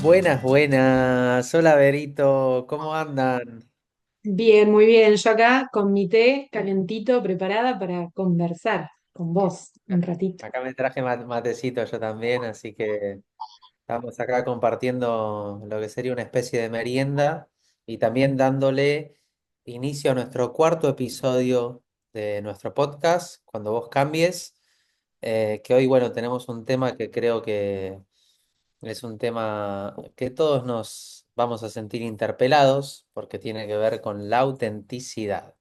Buenas, buenas. Hola, Berito. ¿Cómo andan? Bien, muy bien. Yo acá con mi té calentito, preparada para conversar con vos un ratito. Acá me traje matecito yo también, así que estamos acá compartiendo lo que sería una especie de merienda y también dándole inicio a nuestro cuarto episodio de nuestro podcast, Cuando vos cambies, que hoy, bueno, tenemos un tema que creo que es un tema que todos nos vamos a sentir interpelados porque tiene que ver con la autenticidad.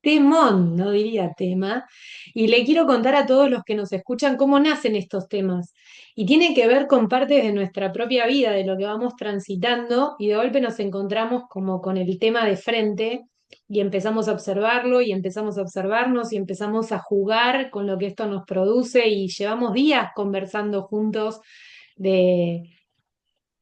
Temón, no diría tema. Y le quiero contar a todos los que nos escuchan cómo nacen estos temas. Y tiene que ver con partes de nuestra propia vida, de lo que vamos transitando, y de golpe nos encontramos como con el tema de frente y empezamos a observarlo y empezamos a observarnos y empezamos a jugar con lo que esto nos produce y llevamos días conversando juntos de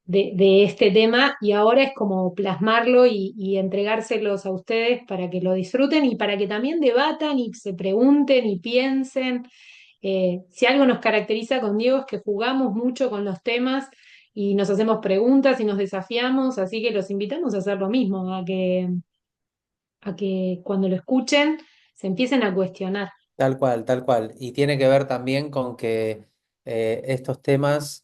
este tema y ahora es como plasmarlo y entregárselos a ustedes para que lo disfruten y para que también debatan y se pregunten y piensen. Si algo nos caracteriza con Diego es que jugamos mucho con los temas y nos hacemos preguntas y nos desafiamos, así que los invitamos a hacer lo mismo, a que cuando lo escuchen se empiecen a cuestionar. Tal cual, tal cual. Y tiene que ver también con que estos temas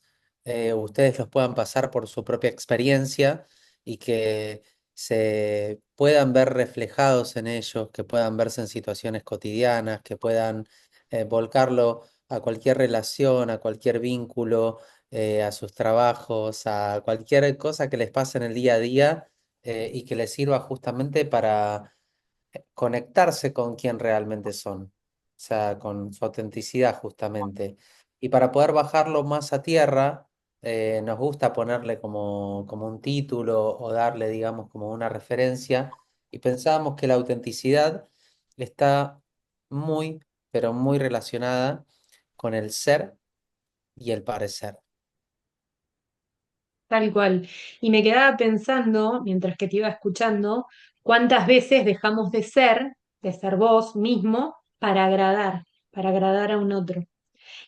ustedes los puedan pasar por su propia experiencia y que se puedan ver reflejados en ellos, que puedan verse en situaciones cotidianas, que puedan volcarlo a cualquier relación, a cualquier vínculo, a sus trabajos, a cualquier cosa que les pase en el día a día y que les sirva justamente para conectarse con quien realmente son, o sea, con su autenticidad justamente. Y para poder bajarlo más a tierra, nos gusta ponerle como un título o darle, digamos, como una referencia. Y pensábamos que la autenticidad está muy, pero muy relacionada con el ser y el parecer. Tal cual. Y me quedaba pensando, mientras que te iba escuchando, cuántas veces dejamos de ser vos mismo, para agradar a un otro.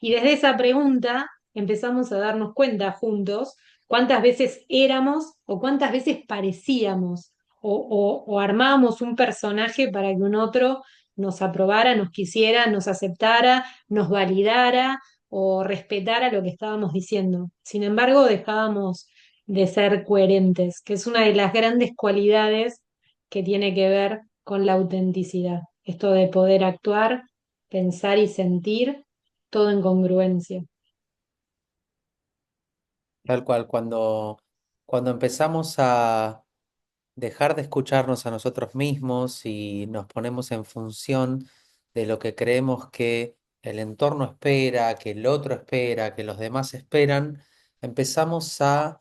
Y desde esa pregunta empezamos a darnos cuenta juntos cuántas veces éramos o cuántas veces parecíamos o armábamos un personaje para que un otro nos aprobara, nos quisiera, nos aceptara, nos validara o respetara lo que estábamos diciendo. Sin embargo, dejábamos de ser coherentes, que es una de las grandes cualidades que tiene que ver con la autenticidad. Esto de poder actuar, pensar y sentir todo en congruencia. Tal cual, cuando empezamos a dejar de escucharnos a nosotros mismos y nos ponemos en función de lo que creemos que el entorno espera, que el otro espera, que los demás esperan, empezamos a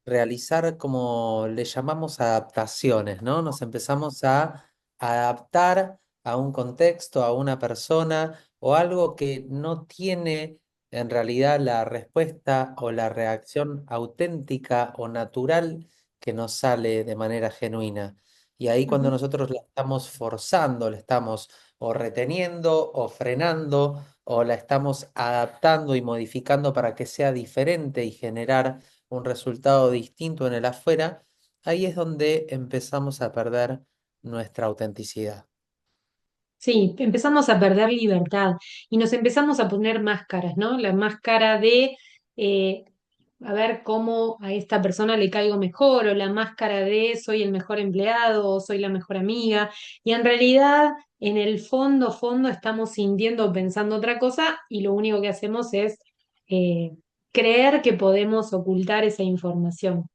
realizar como le llamamos adaptaciones, ¿no? Nos empezamos a adaptar a un contexto, a una persona o algo que no tiene en realidad la respuesta o la reacción auténtica o natural que nos sale de manera genuina. Y ahí cuando Ujú. nosotros la estamos forzando, la estamos o reteniendo o frenando o la estamos adaptando y modificando para que sea diferente y generar un resultado distinto en el afuera, ahí es donde empezamos a perder nuestra autenticidad. Sí, empezamos a perder libertad y nos empezamos a poner máscaras, ¿no? La máscara de eh, a ver cómo a esta persona le caigo mejor, o la máscara de soy el mejor empleado, o soy la mejor amiga, y en realidad, en el fondo, estamos sintiendo o pensando otra cosa, y lo único que hacemos es eh, creer que podemos ocultar esa información,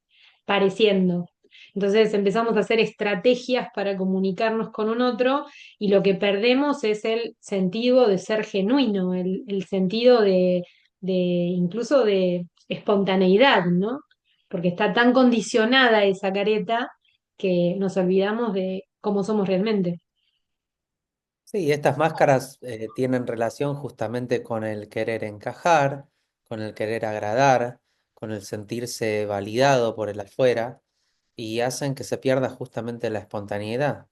pareciendo. Entonces empezamos a hacer estrategias para comunicarnos con un otro y lo que perdemos es el sentido de ser genuino, el sentido de incluso de espontaneidad, ¿no? Porque está tan condicionada esa careta que nos olvidamos de cómo somos realmente. Sí, estas máscaras tienen relación justamente con el querer encajar, con el querer agradar, con el sentirse validado por el afuera y hacen que se pierda justamente la espontaneidad.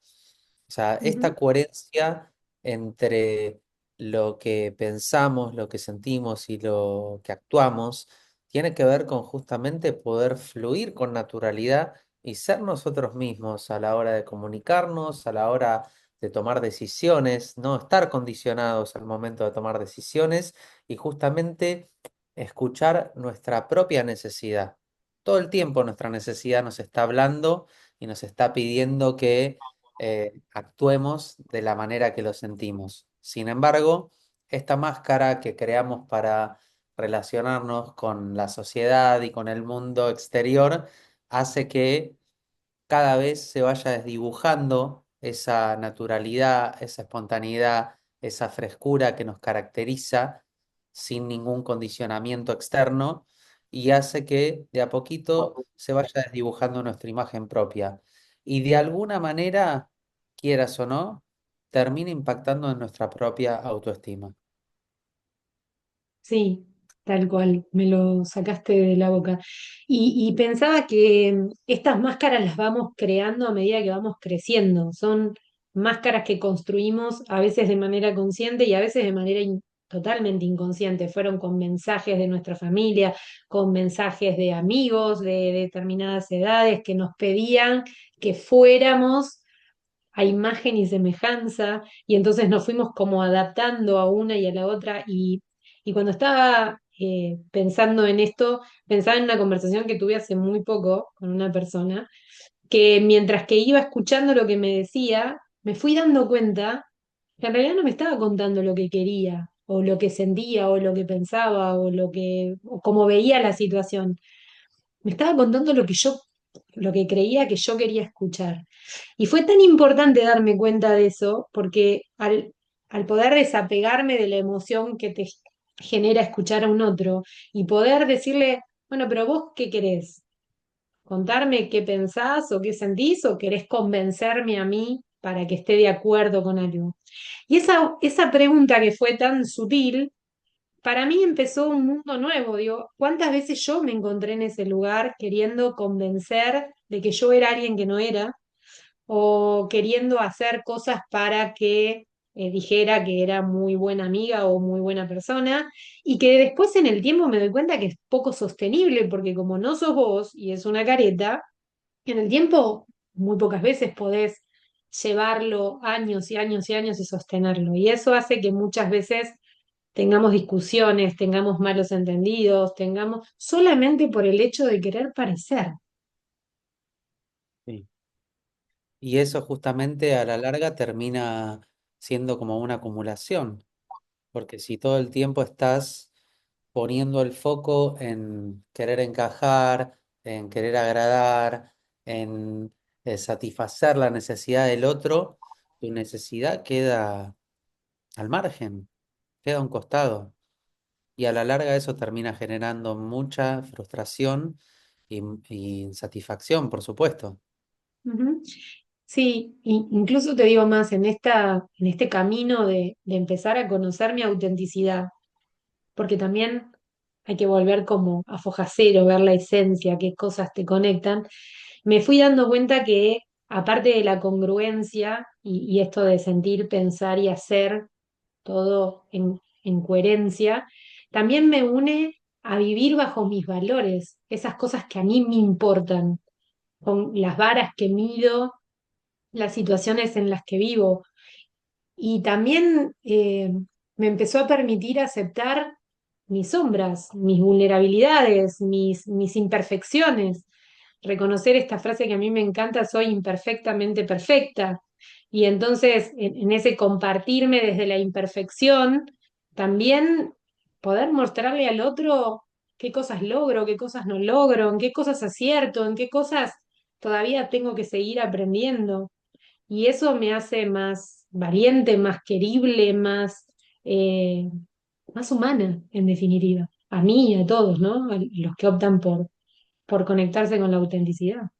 O sea, esta Ujú. coherencia entre lo que pensamos, lo que sentimos y lo que actuamos tiene que ver con justamente poder fluir con naturalidad y ser nosotros mismos a la hora de comunicarnos, a la hora de tomar decisiones, no estar condicionados al momento de tomar decisiones y justamente escuchar nuestra propia necesidad. Todo el tiempo nuestra necesidad nos está hablando y nos está pidiendo que actuemos de la manera que lo sentimos. Sin embargo, esta máscara que creamos para relacionarnos con la sociedad y con el mundo exterior hace que cada vez se vaya desdibujando esa naturalidad, esa espontaneidad, esa frescura que nos caracteriza sin ningún condicionamiento externo y hace que de a poquito se vaya desdibujando nuestra imagen propia. Y de alguna manera, quieras o no, termina impactando en nuestra propia autoestima. Sí, tal cual, me lo sacaste de la boca. Y pensaba que estas máscaras las vamos creando a medida que vamos creciendo. Son máscaras que construimos a veces de manera consciente y a veces de manera totalmente inconsciente. Fueron con mensajes de nuestra familia, con mensajes de amigos de determinadas edades que nos pedían que fuéramos a imagen y semejanza, y entonces nos fuimos como adaptando a una y a la otra, y cuando estaba pensando en esto, pensaba en una conversación que tuve hace muy poco con una persona, que mientras que iba escuchando lo que me decía, me fui dando cuenta que en realidad no me estaba contando lo que quería, o lo que sentía, o lo que pensaba, o cómo veía la situación. Me estaba contando lo que creía que yo quería escuchar. Y fue tan importante darme cuenta de eso, porque al poder desapegarme de la emoción que te genera escuchar a un otro y poder decirle, bueno, pero vos qué querés, contarme qué pensás o qué sentís o querés convencerme a mí para que esté de acuerdo con algo. Y esa pregunta que fue tan sutil, para mí empezó un mundo nuevo. Digo, ¿cuántas veces yo me encontré en ese lugar queriendo convencer de que yo era alguien que no era, o queriendo hacer cosas para que dijera que era muy buena amiga o muy buena persona, y que después en el tiempo me doy cuenta que es poco sostenible, porque como no sos vos y es una careta, en el tiempo muy pocas veces podés llevarlo años y años y años y sostenerlo. Y eso hace que muchas veces tengamos discusiones, tengamos malos entendidos, tengamos solamente por el hecho de querer parecer. Sí. Y eso justamente a la larga termina siendo como una acumulación, porque si todo el tiempo estás poniendo el foco en querer encajar, en querer agradar, en satisfacer la necesidad del otro, tu necesidad queda al margen, queda a un costado. Y a la larga eso termina generando mucha frustración y insatisfacción, por supuesto. Ujú. Sí, incluso te digo más, en este camino de empezar a conocer mi autenticidad, porque también hay que volver como a foja cero, ver la esencia, qué cosas te conectan. Me fui dando cuenta que, aparte de la congruencia y esto de sentir, pensar y hacer todo en coherencia, también me une a vivir bajo mis valores, esas cosas que a mí me importan, con las varas que mido, las situaciones en las que vivo. Y también me empezó a permitir aceptar mis sombras, mis vulnerabilidades, mis imperfecciones. Reconocer esta frase que a mí me encanta: soy imperfectamente perfecta. Y entonces, en ese compartirme desde la imperfección, también poder mostrarle al otro qué cosas logro, qué cosas no logro, en qué cosas acierto, en qué cosas todavía tengo que seguir aprendiendo. Y eso me hace más valiente, más querible, eh, más humana, en definitiva. A mí y a todos, ¿no? A los que optan por conectarse con la autenticidad.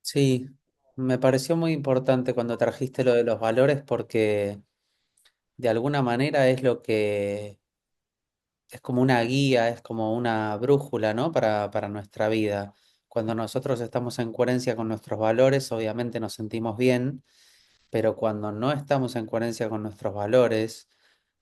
Sí, me pareció muy importante cuando trajiste lo de los valores porque de alguna manera es lo que es como una guía, es como una brújula, ¿no? Para nuestra vida. Cuando nosotros estamos en coherencia con nuestros valores, obviamente nos sentimos bien, pero cuando no estamos en coherencia con nuestros valores,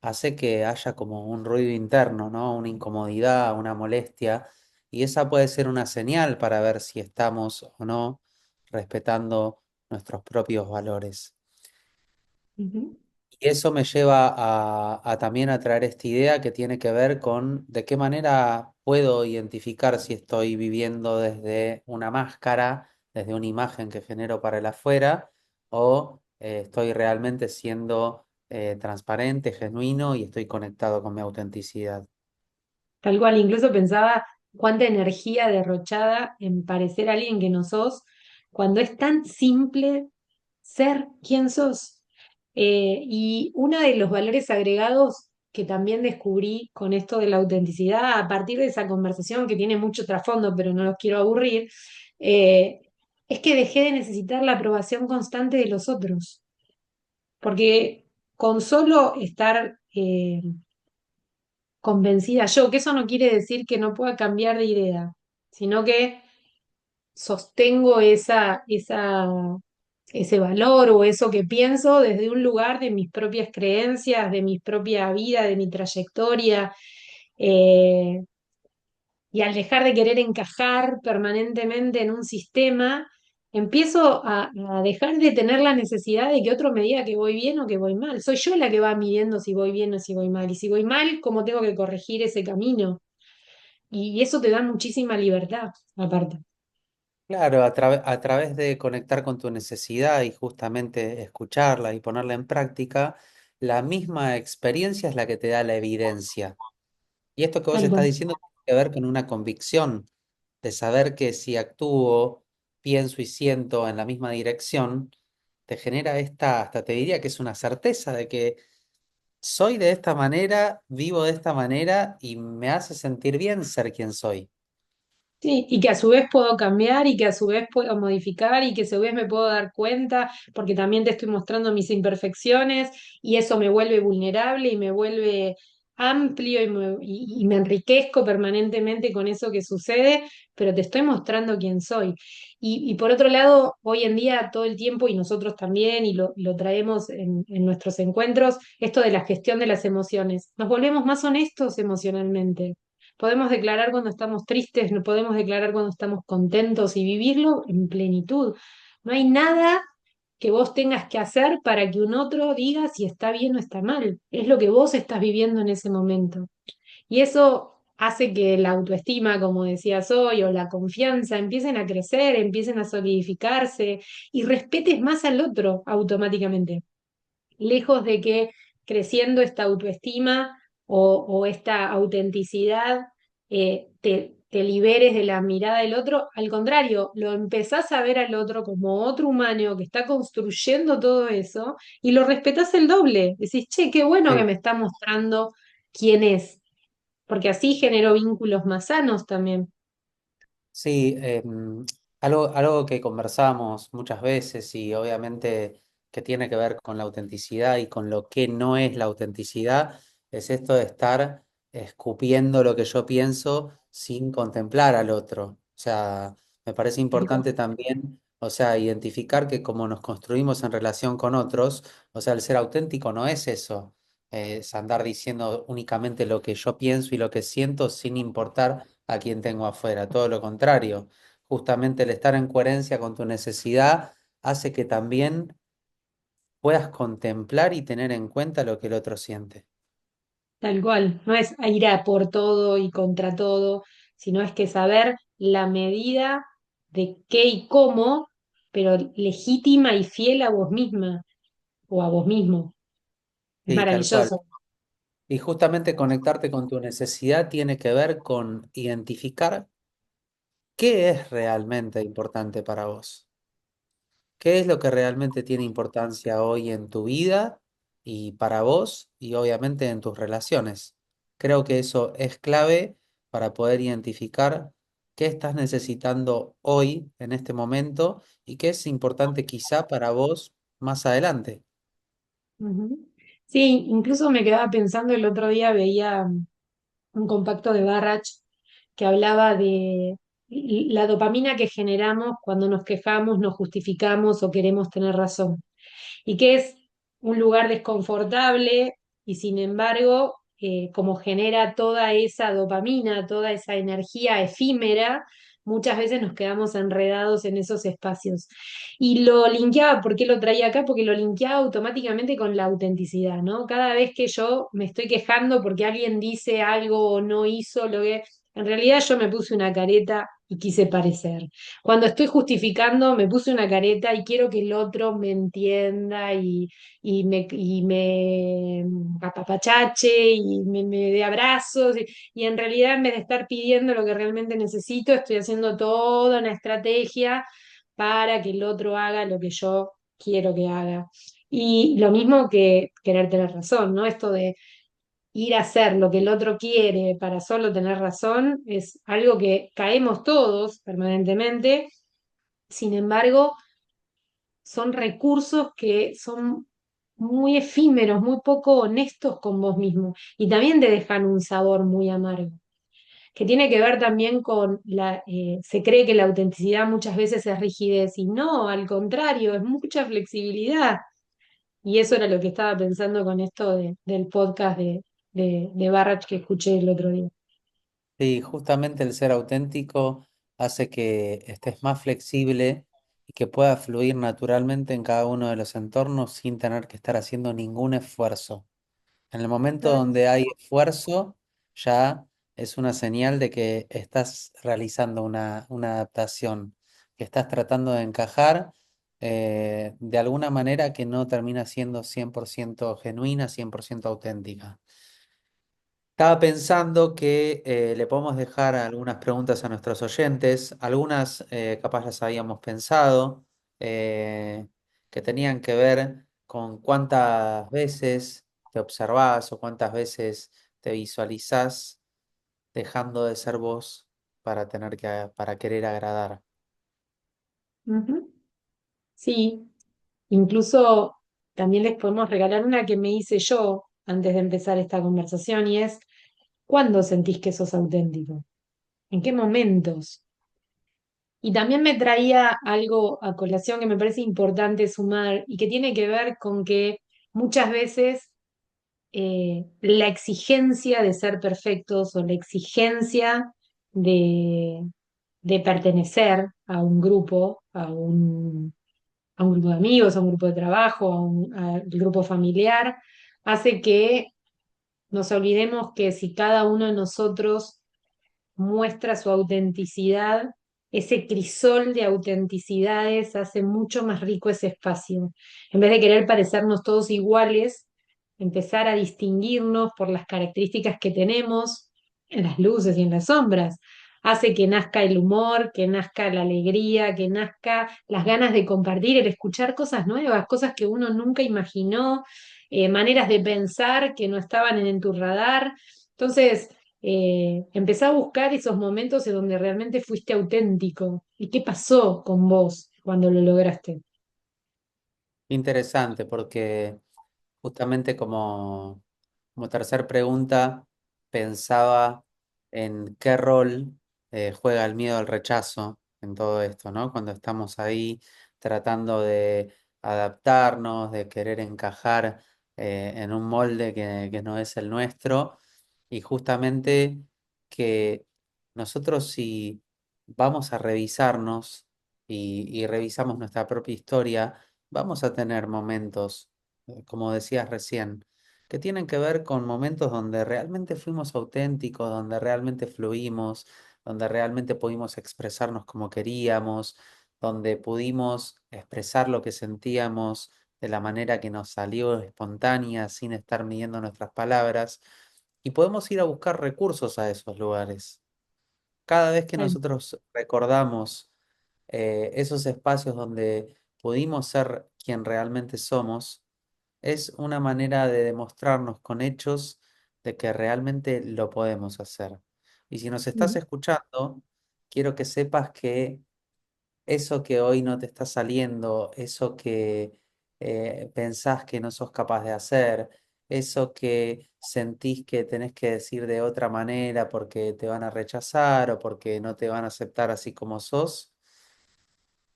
hace que haya como un ruido interno, ¿no? Una incomodidad, una molestia, y esa puede ser una señal para ver si estamos o no respetando nuestros propios valores. Ujú. Y eso me lleva a también a traer esta idea que tiene que ver con de qué manera puedo identificar si estoy viviendo desde una máscara, desde una imagen que genero para el afuera, o estoy realmente siendo transparente, genuino y estoy conectado con mi autenticidad. Tal cual, incluso pensaba cuánta energía derrochada en parecer alguien que no sos, cuando es tan simple ser quien sos. Y uno de los valores agregados que también descubrí con esto de la autenticidad, a partir de esa conversación que tiene mucho trasfondo, pero no los quiero aburrir, eh, es que dejé de necesitar la aprobación constante de los otros, porque con solo estar convencida yo, que eso no quiere decir que no pueda cambiar de idea, sino que sostengo ese valor o eso que pienso desde un lugar de mis propias creencias, de mi propia vida, de mi trayectoria. eh, y al dejar de querer encajar permanentemente en un sistema, empiezo a dejar de tener la necesidad de que otro me diga que voy bien o que voy mal. Soy yo la que va midiendo si voy bien o si voy mal. Y si voy mal, cómo tengo que corregir ese camino. Y eso te da muchísima libertad, aparte. Claro, a través de conectar con tu necesidad y justamente escucharla y ponerla en práctica, la misma experiencia es la que te da la evidencia. Y esto que vos Tal estás cual. diciendo tiene que ver con una convicción de saber que si actúo, pienso y siento en la misma dirección, te genera esta, hasta te diría que es una certeza de que soy de esta manera, vivo de esta manera y me hace sentir bien ser quien soy. Sí, y que a su vez puedo cambiar y que a su vez puedo modificar y que a su vez me puedo dar cuenta porque también te estoy mostrando mis imperfecciones y eso me vuelve vulnerable y me vuelve amplio y me enriquezco permanentemente con eso que sucede, pero te estoy mostrando quién soy. Y por otro lado, hoy en día todo el tiempo, y nosotros también, y lo traemos en nuestros encuentros, esto de la gestión de las emociones. Nos volvemos más honestos emocionalmente. Podemos declarar cuando estamos tristes, no podemos declarar cuando estamos contentos y vivirlo en plenitud. No hay nada que vos tengas que hacer para que un otro diga si está bien o está mal. Es lo que vos estás viviendo en ese momento. Y eso hace que la autoestima, como decías hoy, o la confianza empiecen a crecer, empiecen a solidificarse y respetes más al otro automáticamente, lejos de que creciendo esta autoestima o esta autenticidad te liberes de la mirada del otro, al contrario, lo empezás a ver al otro como otro humano que está construyendo todo eso y lo respetás el doble. Decís, che, qué bueno que Sí. me está mostrando quién es, porque así generó vínculos más sanos también. Sí, algo que conversamos muchas veces y obviamente que tiene que ver con la autenticidad y con lo que no es la autenticidad, es esto de estar escupiendo lo que yo pienso sin contemplar al otro. O sea, me parece Tal cual. importante también, o sea, identificar que como nos construimos en relación con otros, o sea, el ser auténtico no es eso, es andar diciendo únicamente lo que yo pienso y lo que siento sin importar a quien tengo afuera. Todo lo contrario, justamente el estar en coherencia con tu necesidad hace que también puedas contemplar y tener en cuenta lo que el otro siente. Tal cual, no es ir a por todo y contra todo, sino es que saber la medida de qué y cómo, pero legítima y fiel a vos misma o a vos mismo. Es Sí, tal cual. maravilloso. Y justamente conectarte con tu necesidad tiene que ver con identificar qué es realmente importante para vos. ¿Qué es lo que realmente tiene importancia hoy en tu vida y para vos y obviamente en tus relaciones? Creo que eso es clave para poder identificar qué estás necesitando hoy, en este momento, y qué es importante quizá para vos más adelante. Ujú. Sí, incluso me quedaba pensando el otro día, veía un compacto de Barrach que hablaba de la dopamina que generamos cuando nos quejamos, nos justificamos o queremos tener razón. Y que es un lugar desconfortable y sin embargo, como genera toda esa dopamina, toda esa energía efímera, muchas veces nos quedamos enredados en esos espacios. Y lo linkeaba, ¿por qué lo traía acá? Porque lo linkeaba automáticamente con la autenticidad, ¿no? Cada vez que yo me estoy quejando porque alguien dice algo o no hizo lo que... En realidad yo me puse una careta y quise parecer. Cuando estoy justificando, me puse una careta y quiero que el otro me entienda y me apapachache y me dé abrazos. Y en realidad, en vez de estar pidiendo lo que realmente necesito, estoy haciendo toda una estrategia para que el otro haga lo que yo quiero que haga. Y lo mismo que querer tener razón, ¿no? Esto de ir a hacer lo que el otro quiere para solo tener razón es algo que caemos todos permanentemente. Sin embargo, son recursos que son muy efímeros, muy poco honestos con vos mismo y también te dejan un sabor muy amargo, que tiene que ver también con se cree que la autenticidad muchas veces es rigidez y no, al contrario, es mucha flexibilidad. Y eso era lo que estaba pensando con esto del podcast de Barrach que escuché el otro día. Sí, justamente el ser auténtico hace que estés más flexible y que puedas fluir naturalmente en cada uno de los entornos sin tener que estar haciendo ningún esfuerzo. En el momento Tal donde hay esfuerzo, ya es una señal de que estás realizando una adaptación, que estás tratando de encajar de alguna manera que no termina siendo 100% genuina, 100% auténtica. Estaba pensando que le podemos dejar algunas preguntas a nuestros oyentes. Algunas capaz las habíamos pensado, eh, que tenían que ver con cuántas veces te observás o cuántas veces te visualizás dejando de ser vos para querer agradar. Ujú. Sí, incluso también les podemos regalar una que me hice yo antes de empezar esta conversación y es, ¿cuándo sentís que sos auténtico? ¿En qué momentos? Y también me traía algo a colación que me parece importante sumar y que tiene que ver con que muchas veces la exigencia de ser perfectos o la exigencia de, de pertenecer a un grupo, a un grupo de amigos, a un grupo de trabajo, al grupo familiar, hace que nos olvidemos que si cada uno de nosotros muestra su autenticidad, ese crisol de autenticidades hace mucho más rico ese espacio. En vez de querer parecernos todos iguales, empezar a distinguirnos por las características que tenemos en las luces y en las sombras. Hace que nazca el humor, que nazca la alegría, que nazca las ganas de compartir, el escuchar cosas nuevas, cosas que uno nunca imaginó, maneras de pensar que no estaban en tu radar. Entonces, empezá a buscar esos momentos en donde realmente fuiste auténtico. ¿Y qué pasó con vos cuando lo lograste? Interesante, porque justamente como tercer pregunta, pensaba en qué rol juega el miedo al rechazo en todo esto, ¿no? Cuando estamos ahí tratando de adaptarnos, de querer encajar en un molde que no es el nuestro, y justamente que nosotros si vamos a revisarnos y revisamos nuestra propia historia, vamos a tener momentos como decías recién, que tienen que ver con momentos donde realmente fuimos auténticos, donde realmente fluimos, donde realmente pudimos expresarnos como queríamos, donde pudimos expresar lo que sentíamos de la manera que nos salió espontánea, sin estar midiendo nuestras palabras, y podemos ir a buscar recursos a esos lugares. Cada vez que Tal, nosotros recordamos esos espacios donde pudimos ser quien realmente somos, es una manera de demostrarnos con hechos de que realmente lo podemos hacer. Y si nos estás Ujú. escuchando, quiero que sepas que eso que hoy no te está saliendo, eso que pensás que no sos capaz de hacer, eso que sentís que tenés que decir de otra manera porque te van a rechazar o porque no te van a aceptar así como sos,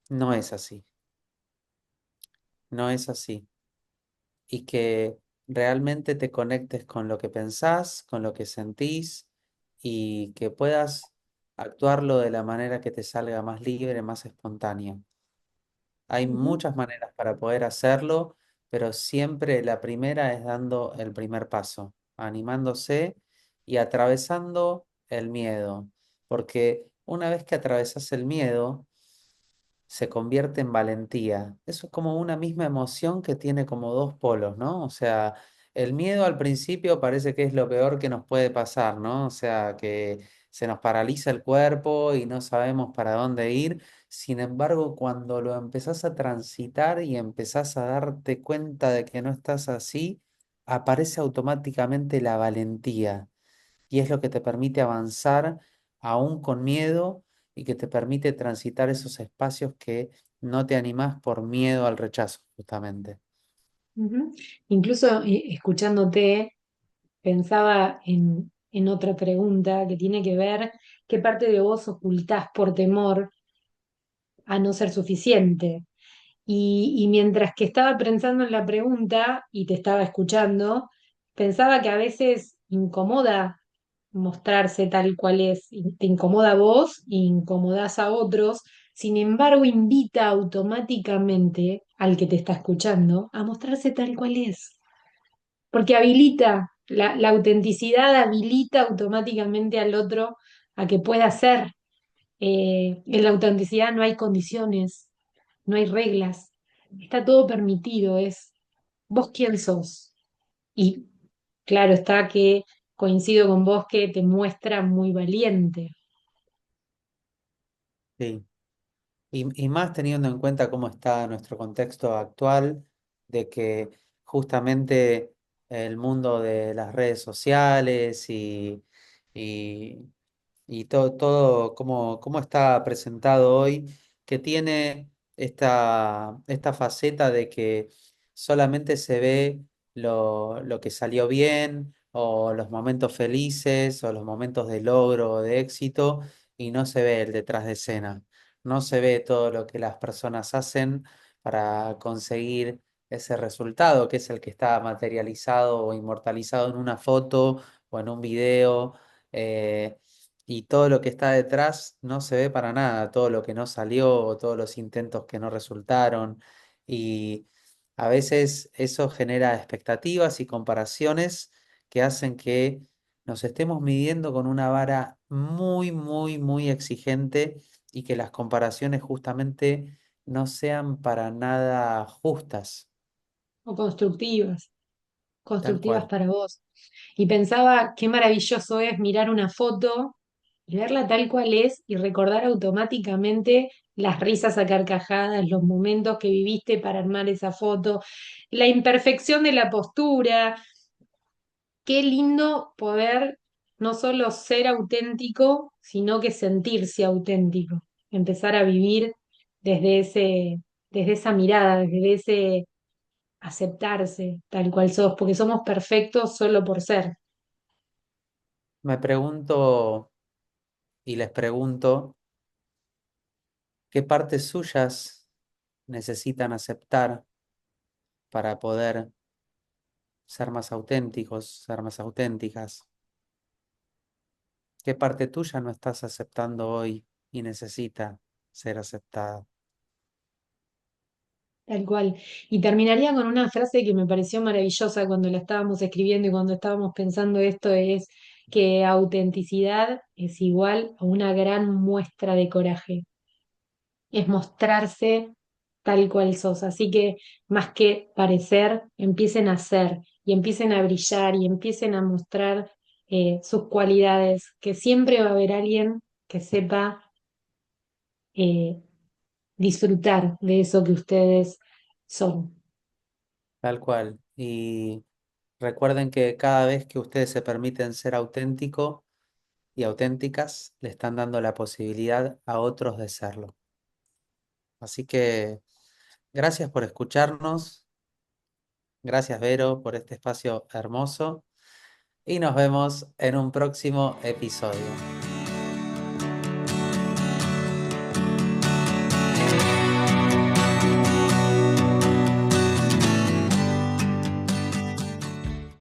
no es así, no es así. Y que realmente te conectes con lo que pensás, con lo que sentís y que puedas actuarlo de la manera que te salga más libre, más espontánea. Hay Ujú, muchas maneras para poder hacerlo, pero siempre la primera es dando el primer paso, animándose y atravesando el miedo, porque una vez que atravesas el miedo, se convierte en valentía. Eso es como una misma emoción que tiene como dos polos, ¿no? O sea, el miedo al principio parece que es lo peor que nos puede pasar, ¿no? O sea, que se nos paraliza el cuerpo y no sabemos para dónde ir. Sin embargo, cuando lo empezás a transitar y empezás a darte cuenta de que no estás así, aparece automáticamente la valentía y es lo que te permite avanzar aún con miedo y que te permite transitar esos espacios que no te animás por miedo al rechazo, justamente. ujú. Incluso escuchándote, pensaba en otra pregunta que tiene que ver qué parte de vos ocultás por temor a no ser suficiente. Y mientras que estaba pensando en la pregunta y te estaba escuchando, pensaba que a veces incomoda mostrarse tal cual es, y te incomoda a vos e incomodás a otros, sin embargo invita automáticamente al que te está escuchando a mostrarse tal cual es, porque habilita, la autenticidad habilita automáticamente al otro a que pueda ser. En la autenticidad no hay condiciones, no hay reglas, está todo permitido, es vos quién sos. Y claro está que coincido con vos que te muestra muy valiente. Sí. Y más teniendo en cuenta cómo está nuestro contexto actual, de que justamente el mundo de las redes sociales y, y todo cómo está presentado hoy, que tiene esta faceta de que solamente se ve lo que salió bien, o los momentos felices, o los momentos de logro o de éxito, y no se ve el detrás de escena. No se ve todo lo que las personas hacen para conseguir ese resultado, que es el que está materializado o inmortalizado en una foto o en un video. eh, y todo lo que está detrás no se ve para nada, todo lo que no salió, o todos los intentos que no resultaron. Y a veces eso genera expectativas y comparaciones que hacen que nos estemos midiendo con una vara muy, muy, muy exigente y que las comparaciones justamente no sean para nada justas, O constructivas, tal constructivas cual. para vos. Y pensaba qué maravilloso es mirar una foto y verla tal cual es y recordar automáticamente las risas a carcajadas, los momentos que viviste para armar esa foto, la imperfección de la postura. Qué lindo poder no solo ser auténtico, sino que sentirse auténtico, empezar a vivir desde desde esa mirada, desde ese aceptarse tal cual sos, porque somos perfectos solo por ser. Me pregunto y les pregunto, ¿qué partes suyas necesitan aceptar para poder ser más auténticos, ser más auténticas? ¿Qué parte tuya no estás aceptando hoy y necesita ser aceptada? Tal cual. Y terminaría con una frase que me pareció maravillosa cuando la estábamos escribiendo y cuando estábamos pensando esto, es que autenticidad es igual a una gran muestra de coraje. Es mostrarse tal cual sos. Así que más que parecer, empiecen a ser y empiecen a brillar y empiecen a mostrar sus cualidades, que siempre va a haber alguien que sepa eh, disfrutar de eso que ustedes son. Tal cual. Y recuerden que cada vez que ustedes se permiten ser auténticos y auténticas, le están dando la posibilidad a otros de serlo. Así que gracias por escucharnos, gracias Vero por este espacio hermoso y nos vemos en un próximo episodio.